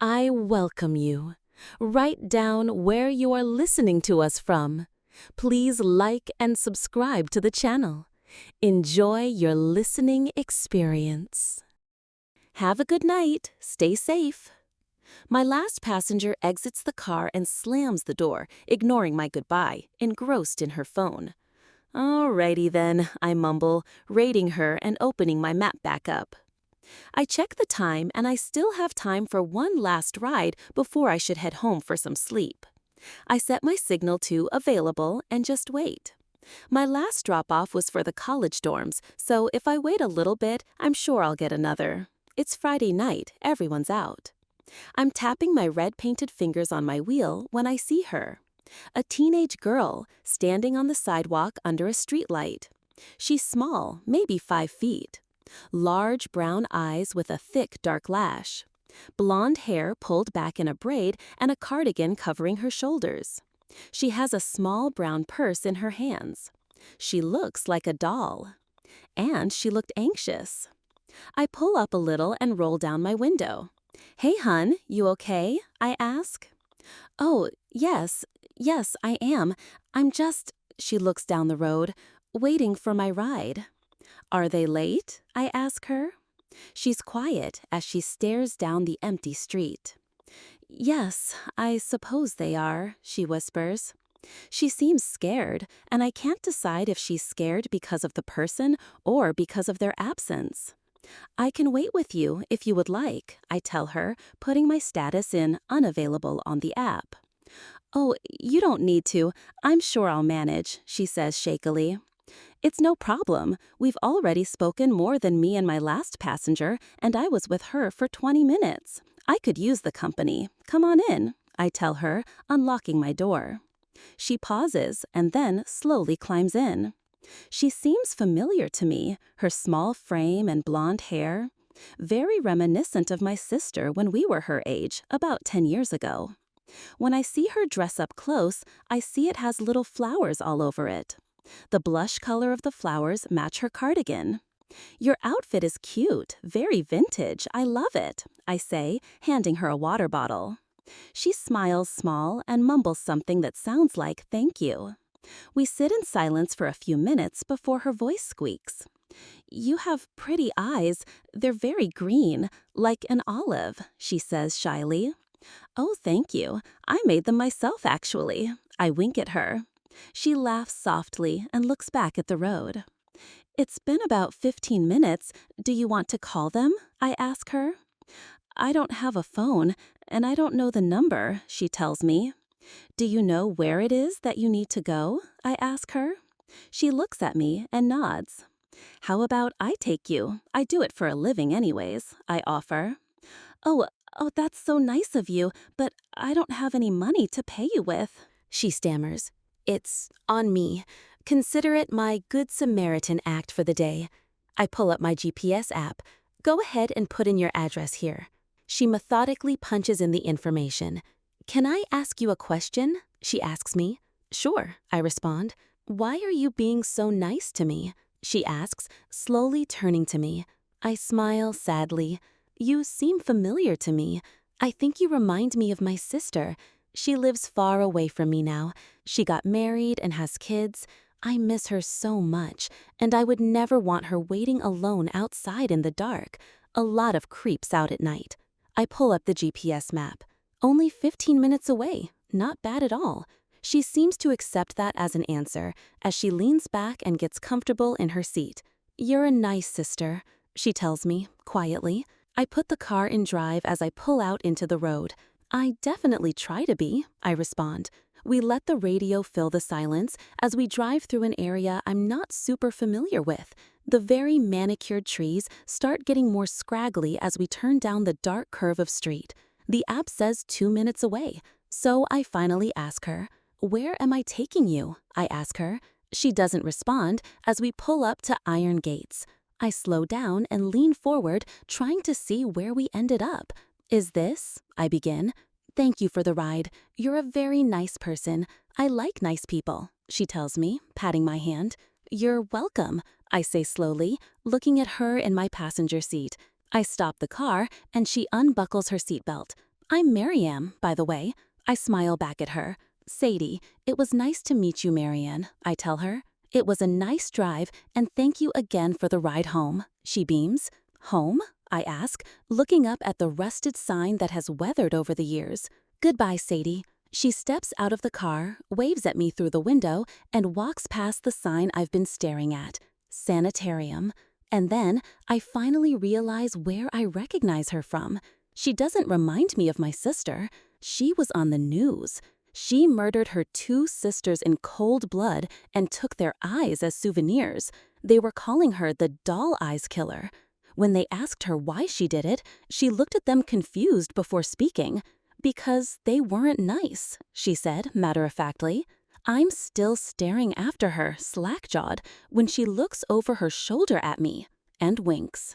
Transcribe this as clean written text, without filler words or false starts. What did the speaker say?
I welcome you. Write down where you are listening to us from. Please like and subscribe to the channel. Enjoy your listening experience. Have a good night. Stay safe. My last passenger exits the car and slams the door, ignoring my goodbye, engrossed in her phone. Alrighty then, I mumble, rating her and opening my map back up. I check the time and I still have time for one last ride before I should head home for some sleep. I set my signal to available and just wait. My last drop-off was for the college dorms, so if I wait a little bit, I'm sure I'll get another. It's Friday night, everyone's out. I'm tapping my red-painted fingers on my wheel when I see her. A teenage girl, standing on the sidewalk under a streetlight. She's small, maybe 5 feet. Large brown eyes with a thick dark lash. Blonde hair pulled back in a braid and a cardigan covering her shoulders. She has a small brown purse in her hands. She looks like a doll. And she looked anxious. I pull up a little and roll down my window. "Hey, hun, you okay?" I ask. "Oh, yes, I am. I'm just," she looks down the road, "waiting for my ride." "Are they late?" I ask her. She's quiet as she stares down the empty street. "Yes, I suppose they are," she whispers. She seems scared, and I can't decide if she's scared because of the person or because of their absence. "I can wait with you if you would like," I tell her, putting my status in unavailable on the app. "Oh, you don't need to. I'm sure I'll manage," she says shakily. "It's no problem. We've already spoken more than me and my last passenger, and I was with her for 20 minutes. I could use the company. Come on in," I tell her, unlocking my door. She pauses and then slowly climbs in. She seems familiar to me, her small frame and blonde hair. Very reminiscent of my sister when we were her age, about 10 years ago. When I see her dress up close, I see it has little flowers all over it. The blush color of the flowers match her cardigan. "Your outfit is cute, very vintage. I love it," I say, handing her a water bottle. She smiles small and mumbles something that sounds like "thank you." We sit in silence for a few minutes before her voice squeaks. "You have pretty eyes. They're very green, like an olive," she says shyly. "Oh, thank you. I made them myself, actually." I wink at her. She laughs softly and looks back at the road. "It's been about 15 minutes. Do you want to call them?" I ask her. "I don't have a phone, and I don't know the number," she tells me. "Do you know where it is that you need to go?" I ask her. She looks at me and nods. "How about I take you? I do it for a living anyways," I offer. Oh, that's so nice of you, but I don't have any money to pay you with," she stammers. "It's on me. Consider it my Good Samaritan act for the day." I pull up my GPS app. "Go ahead and put in your address here." She methodically punches in the information. "Can I ask you a question?" she asks me. "Sure," I respond. "Why are you being so nice to me?" she asks, slowly turning to me. I smile sadly. "You seem familiar to me. I think you remind me of my sister. She lives far away from me now. She got married and has kids. I miss her so much, and I would never want her waiting alone outside in the dark. A lot of creeps out at night." I pull up the GPS map. Only 15 minutes away. Not bad at all. She seems to accept that as an answer as she leans back and gets comfortable in her seat. "You're a nice sister," she tells me, quietly. I put the car in drive as I pull out into the road. "I definitely try to be," I respond. We let the radio fill the silence as we drive through an area I'm not super familiar with. The very manicured trees start getting more scraggly as we turn down the dark curve of street. The app says 2 minutes away, so I finally ask her, "Where am I taking you?" I ask her. She doesn't respond as we pull up to iron gates. I slow down and lean forward, trying to see where we ended up. "Is this?" I begin. "Thank you for the ride. You're a very nice person. I like nice people," she tells me, patting my hand. "You're welcome," I say slowly, looking at her in my passenger seat. I stop the car, and she unbuckles her seatbelt. I'm Mariam, by the way. I smile back at her. Sadie, it was nice to meet you, Marianne, I tell her. It was a nice drive, and thank you again for the ride home, she beams. Home? I ask, looking up at the rusted sign that has weathered over the years. Goodbye, Sadie. She steps out of the car, waves at me through the window, and walks past the sign I've been staring at. Sanitarium. And then I finally realize where I recognize her from. She doesn't remind me of my sister. She was on the news. She murdered her 2 sisters in cold blood and took their eyes as souvenirs. They were calling her the doll eyes killer. When they asked her why she did it, she looked at them confused before speaking. Because they weren't nice, she said matter-of-factly. I'm still staring after her, slack-jawed, when she looks over her shoulder at me and winks.